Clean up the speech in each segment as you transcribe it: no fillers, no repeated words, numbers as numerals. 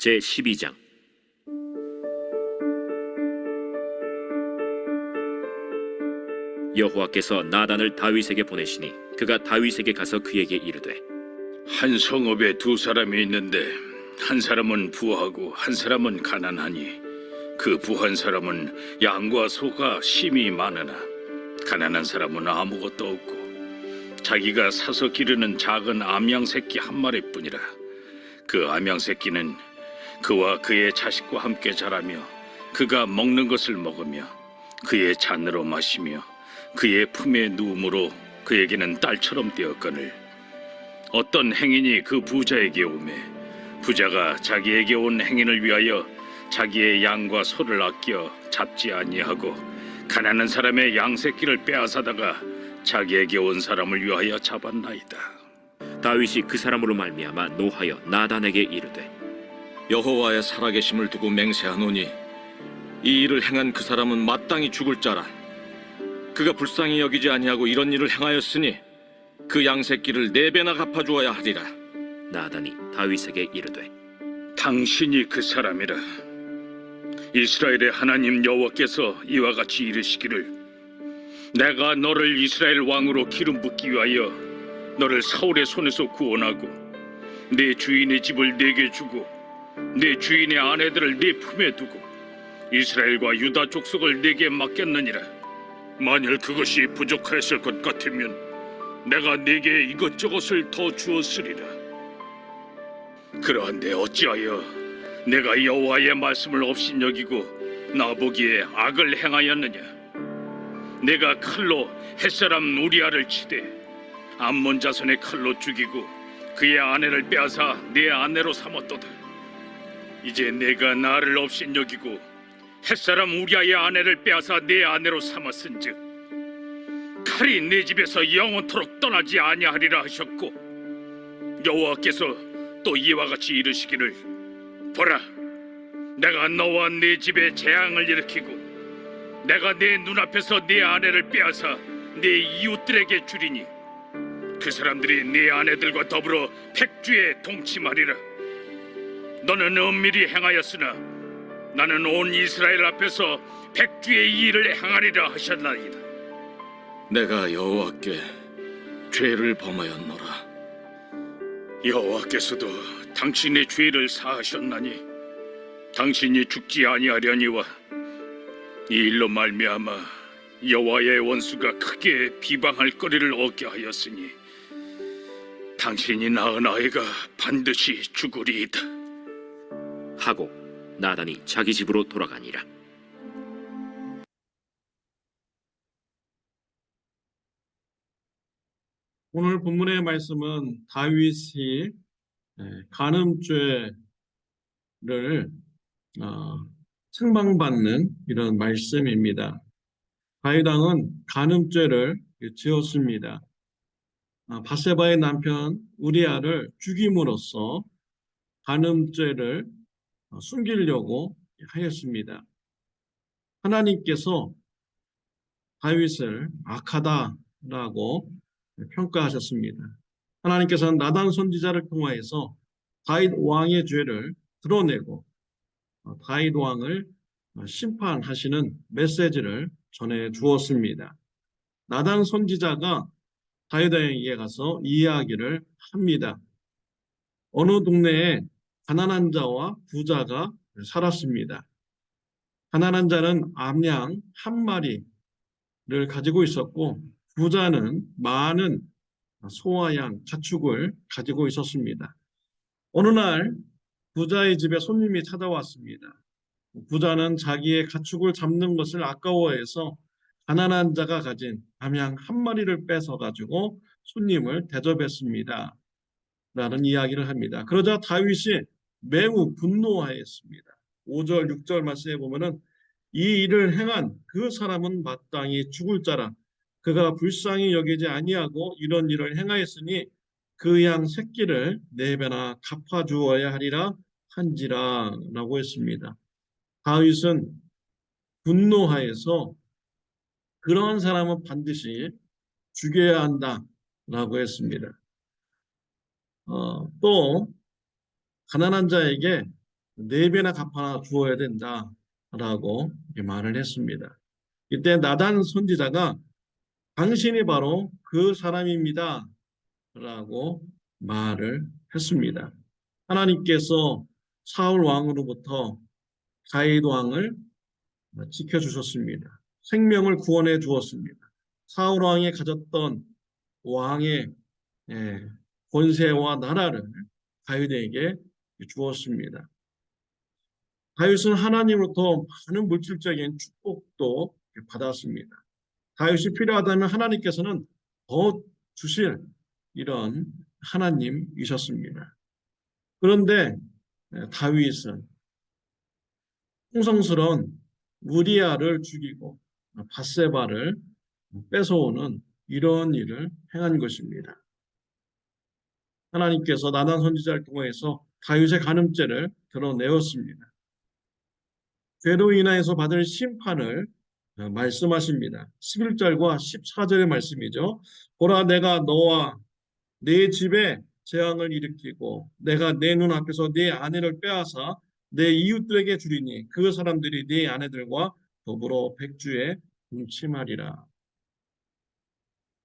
제12장. 여호와께서 나단을 다윗에게 보내시니 그가 다윗에게 가서 그에게 이르되, 한 성읍에 두 사람이 있는데 한 사람은 부하고 한 사람은 가난하니 그 부한 사람은 양과 소가 심히 많으나 가난한 사람은 아무것도 없고 자기가 사서 기르는 작은 암양 새끼 한 마리뿐이라. 그 암양 새끼는 그와 그의 자식과 함께 자라며 그가 먹는 것을 먹으며 그의 잔으로 마시며 그의 품에 누움으로 그에게는 딸처럼 되었거늘 어떤 행인이 그 부자에게 오매 부자가 자기에게 온 행인을 위하여 자기의 양과 소를 아껴 잡지 아니하고 가난한 사람의 양 새끼를 빼앗아다가 자기에게 온 사람을 위하여 잡았나이다. 다윗이 그 사람으로 말미암아 노하여 나단에게 이르되, 여호와의 살아계심을 두고 맹세하노니 이 일을 행한 그 사람은 마땅히 죽을 자라. 그가 불쌍히 여기지 아니하고 이런 일을 행하였으니 그 양새끼를 4배나 갚아주어야 하리라. 나단이 다윗에게 이르되, 당신이 그 사람이라. 이스라엘의 하나님 여호와께서 이와 같이 이르시기를 내가 너를 이스라엘 왕으로 기름 붓기 위하여 너를 사울의 손에서 구원하고 네 주인의 집을 네게 주고 네 주인의 아내들을 네 품에 두고 이스라엘과 유다 족속을 네게 맡겼느니라. 만일 그것이 부족하였을 것 같으면 내가 네게 이것저것을 더 주었으리라. 그러한데 어찌하여 내가 여호와의 말씀을 업신여기고 나보기에 악을 행하였느냐. 내가 칼로 햇사람 우리아를 치되 암몬 자손의 칼로 죽이고 그의 아내를 빼앗아 내 아내로 삼았도다. 이제 내가 나를 업신여기고 햇사람 우리아의 아내를 빼앗아 내 아내로 삼았은즉 칼이 내 집에서 영원토록 떠나지 아니하리라 하셨고 여호와께서 또 이와 같이 이르시기를 보라, 내가 너와 네 집에 재앙을 일으키고 내가 내 눈앞에서 네 아내를 빼앗아 네 이웃들에게 주리니 그 사람들이 네 아내들과 더불어 백주에 동침하리라. 너는 은밀히 행하였으나 나는 온 이스라엘 앞에서 백주의 일을 행하리라 하셨나이다. 내가 여호와께 죄를 범하였노라. 여호와께서도 당신의 죄를 사하셨나니 당신이 죽지 아니하려니와 이 일로 말미암아 여호와의 원수가 크게 비방할 거리를 얻게 하였으니 당신이 낳은 아이가 반드시 죽으리이다. 하고 나단이 자기 집으로 돌아가니라. 오늘 본문의 말씀은 다윗이 간음죄를 책망받는 이런 말씀입니다. 다윗 왕은 간음죄를 지었습니다. 바세바의 남편 우리아를 죽임으로써 간음죄를 숨기려고 하였습니다. 하나님께서 다윗을 악하다라고 평가하셨습니다. 하나님께서는 나단 선지자를 통하여서 다윗 왕의 죄를 드러내고 다윗 왕을 심판하시는 메시지를 전해 주었습니다. 나단 선지자가 다윗 왕에게 가서 이야기를 합니다. 어느 동네에 가난한 자와 부자가 살았습니다. 가난한 자는 암양 한 마리를 가지고 있었고 부자는 많은 소와 양, 가축을 가지고 있었습니다. 어느 날 부자의 집에 손님이 찾아왔습니다. 부자는 자기의 가축을 잡는 것을 아까워해서 가난한 자가 가진 암양 한 마리를 뺏어가지고 손님을 대접했습니다. 라는 이야기를 합니다. 그러자 다윗이 매우 분노하였습니다. 5절, 6절 말씀에 보면은 이 일을 행한 그 사람은 마땅히 죽을 자라. 그가 불쌍히 여기지 아니하고 이런 일을 행하였으니 그 양 새끼를 4배나 갚아주어야 하리라 한지라 라고 했습니다. 다윗은 분노하여서 그러한 사람은 반드시 죽여야 한다라고 했습니다. 또 가난한 자에게 4배나 갚아 주어야 된다라고 이렇게 말을 했습니다. 이때 나단 선지자가 당신이 바로 그 사람입니다 라고 말을 했습니다. 하나님께서 사울 왕으로부터 다윗 왕을 지켜주셨습니다. 생명을 구원해 주었습니다. 사울 왕이 가졌던 왕의 권세와 나라를 다윗에게 주었습니다. 다윗은 하나님으로부터 많은 물질적인 축복도 받았습니다. 다윗이 필요하다면 하나님께서는 더 주실 이런 하나님이셨습니다. 그런데 다윗은 충성스러운 우리아를 죽이고 밧세바를 뺏어오는 이런 일을 행한 것입니다. 하나님께서 나단 선지자를 통해서 다윗의 간음죄를 드러내었습니다. 죄로 인하여서 받을 심판을 말씀하십니다. 11절과 14절의 말씀이죠. 보라, 내가 너와 네 집에 재앙을 일으키고 내가 내 눈앞에서 네 아내를 빼앗아 내 이웃들에게 주리니 그 사람들이 네 아내들과 더불어 백주에 동침하리라.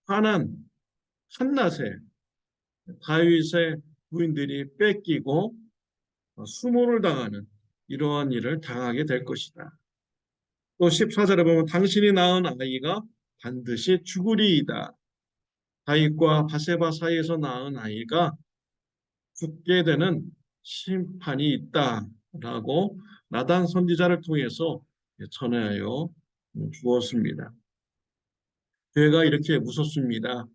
하는 한낮에 다윗의 부인들이 뺏기고 수모를 당하는 이러한 일을 당하게 될 것이다. 또 14절에 보면 당신이 낳은 아이가 반드시 죽으리이다. 다윗과 바세바 사이에서 낳은 아이가 죽게 되는 심판이 있다라고 나단 선지자를 통해서 전하여 주었습니다. 죄가 이렇게 무섭습니다.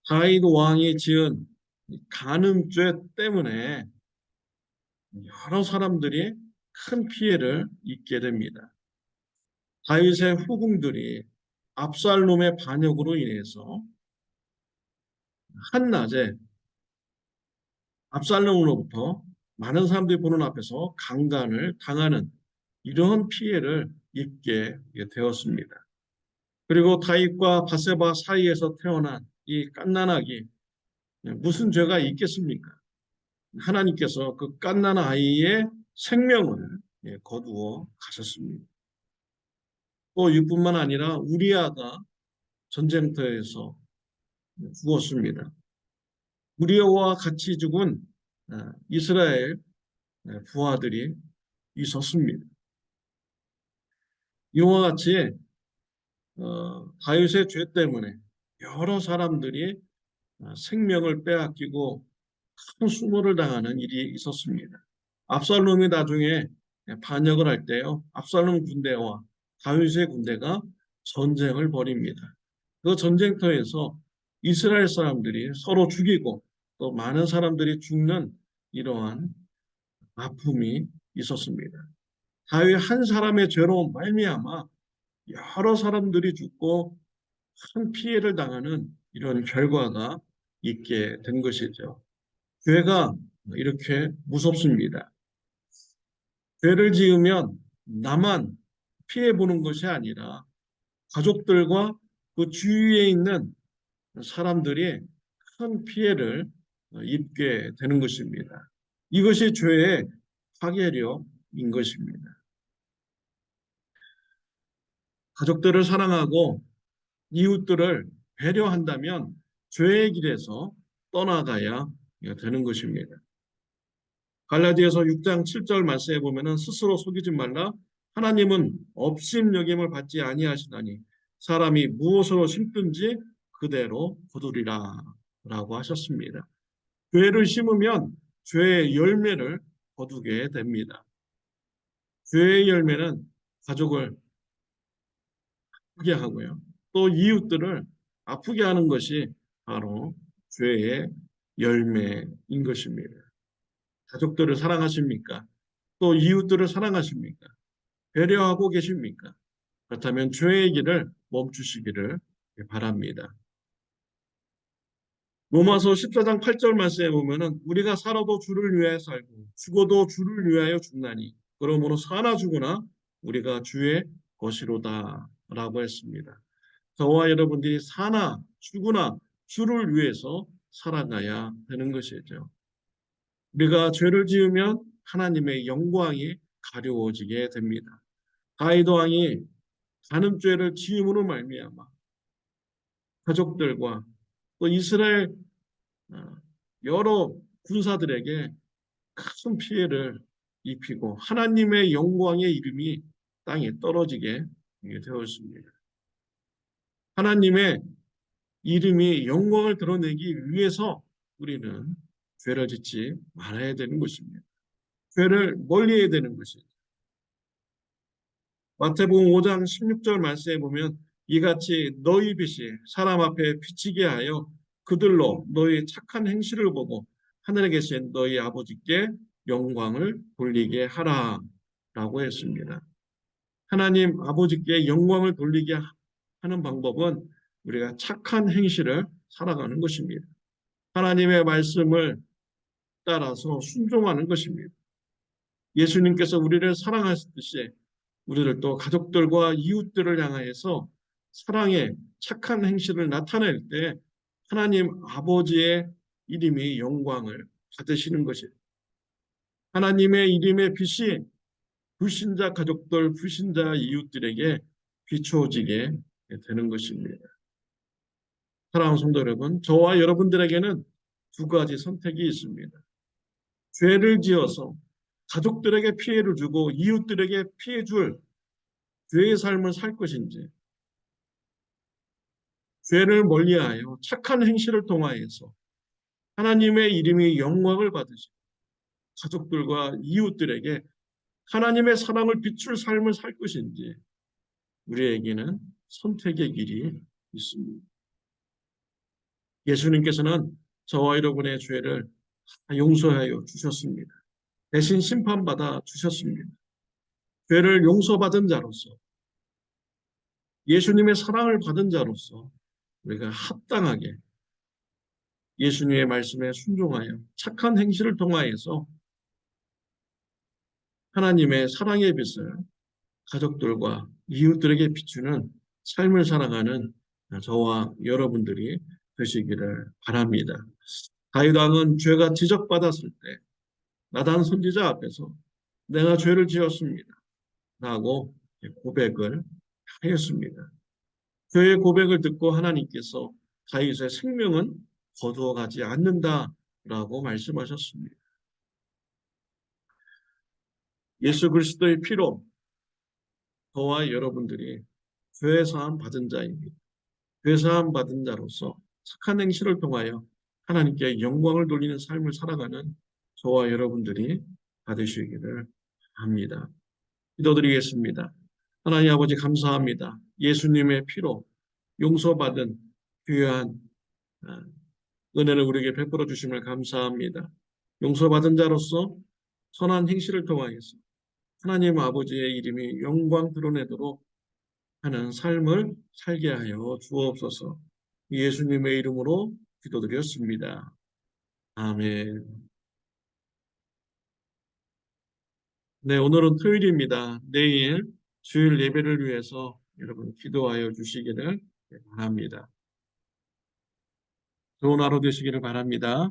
다윗 왕이 지은 간음죄 때문에 여러 사람들이 큰 피해를 입게 됩니다. 다윗의 후궁들이 압살롬의 반역으로 인해서 한낮에 압살롬으로부터 많은 사람들이 보는 앞에서 강간을 당하는 이러한 피해를 입게 되었습니다. 그리고 다윗과 바세바 사이에서 태어난 이 갓난아기, 무슨 죄가 있겠습니까? 하나님께서 그 갓난 아이의 생명을 거두어 가셨습니다. 또 이뿐만 아니라 우리아가 전쟁터에서 죽었습니다. 우리아와 같이 죽은 이스라엘 부하들이 있었습니다. 이와 같이 다윗의 죄 때문에 여러 사람들이 생명을 빼앗기고 큰 수모를 당하는 일이 있었습니다. 압살롬이 나중에 반역을 할 때요, 압살롬 군대와 다윗의 군대가 전쟁을 벌입니다. 그 전쟁터에서 이스라엘 사람들이 서로 죽이고 또 많은 사람들이 죽는 이러한 아픔이 있었습니다. 다윗 한 사람의 죄로 말미암아 여러 사람들이 죽고 큰 피해를 당하는 이런 결과가 있게 된 것이죠. 죄가 이렇게 무섭습니다. 죄를 지으면 나만 피해보는 것이 아니라 가족들과 그 주위에 있는 사람들이 큰 피해를 입게 되는 것입니다. 이것이 죄의 파괴력인 것입니다. 가족들을 사랑하고 이웃들을 배려한다면 죄의 길에서 떠나가야 되는 것입니다. 갈라디아서 6장 7절 말씀에 보면은 스스로 속이지 말라. 하나님은 업신여김을 받지 아니하시나니 사람이 무엇으로 심든지 그대로 거두리라 라고 하셨습니다. 죄를 심으면 죄의 열매를 거두게 됩니다. 죄의 열매는 가족을 아프게 하고요. 또 이웃들을 아프게 하는 것이 바로 죄의 열매인 것입니다. 가족들을 사랑하십니까? 또 이웃들을 사랑하십니까? 배려하고 계십니까? 그렇다면 죄의 길을 멈추시기를 바랍니다. 로마서 14장 8절 말씀에 보면은 우리가 살아도 주를 위하여 살고 죽어도 주를 위하여 죽나니 그러므로 사나 죽으나 우리가 주의 것이로다 라고 했습니다. 저와 여러분들이 사나 죽으나 주를 위해서 살아가야 되는 것이죠. 우리가 죄를 지으면 하나님의 영광이 가려워지게 됩니다. 다윗 왕이 간음죄를 지음으로 말미암아 가족들과 또 이스라엘 여러 군사들에게 큰 피해를 입히고 하나님의 영광의 이름이 땅에 떨어지게 되었습니다. 하나님의 이름이 영광을 드러내기 위해서 우리는 죄를 짓지 말아야 되는 것입니다. 죄를 멀리해야 되는 것입니다. 마태복음 5장 16절 말씀에 보면 이같이 너희 빛이 사람 앞에 비치게 하여 그들로 너희 착한 행실을 보고 하늘에 계신 너희 아버지께 영광을 돌리게 하라 라고 했습니다. 하나님 아버지께 영광을 돌리게 하는 방법은 우리가 착한 행실을 살아가는 것입니다. 하나님의 말씀을 따라서 순종하는 것입니다. 예수님께서 우리를 사랑하셨듯이 우리를 또 가족들과 이웃들을 향하여서 사랑의 착한 행실을 나타낼 때 하나님 아버지의 이름이 영광을 받으시는 것입니다. 하나님의 이름의 빛이 불신자 가족들, 불신자 이웃들에게 비추어지게 되는 것입니다. 사랑하는 성도 여러분, 저와 여러분들에게는 두 가지 선택이 있습니다. 죄를 지어서 가족들에게 피해를 주고 이웃들에게 피해 줄 죄의 삶을 살 것인지, 죄를 멀리하여 착한 행실을 통하여서 하나님의 이름이 영광을 받으시고 가족들과 이웃들에게 하나님의 사랑을 비출 삶을 살 것인지 우리에게는 선택의 길이 있습니다. 예수님께서는 저와 여러분의 죄를 용서하여 주셨습니다. 대신 심판받아 주셨습니다. 죄를 용서받은 자로서 예수님의 사랑을 받은 자로서 우리가 합당하게 예수님의 말씀에 순종하여 착한 행실을 통하여서 하나님의 사랑의 빛을 가족들과 이웃들에게 비추는 삶을 살아가는 저와 여러분들이 되시기를 바랍니다. 다윗 왕은 죄가 지적받았을 때 나단 선지자 앞에서 내가 죄를 지었습니다 라고 고백을 하였습니다. 죄의 고백을 듣고 하나님께서 다윗의 생명은 거두어가지 않는다라고 말씀하셨습니다. 예수 그리스도의 피로 저와 여러분들이 죄 사함 받은 자입니다. 죄 사함 받은 자로서 착한 행실을 통하여 하나님께 영광을 돌리는 삶을 살아가는 저와 여러분들이 받으시기를 합니다. 기도드리겠습니다. 하나님 아버지 감사합니다. 예수님의 피로 용서받은 귀한 은혜를 우리에게 베풀어 주심을 감사합니다. 용서받은 자로서 선한 행실을 통하여서 하나님 아버지의 이름이 영광 드러내도록 하는 삶을 살게 하여 주옵소서. 예수님의 이름으로 기도드렸습니다. 아멘. 네, 오늘은 토요일입니다. 내일 주일 예배를 위해서 여러분 기도하여 주시기를 바랍니다. 좋은 하루 되시기를 바랍니다.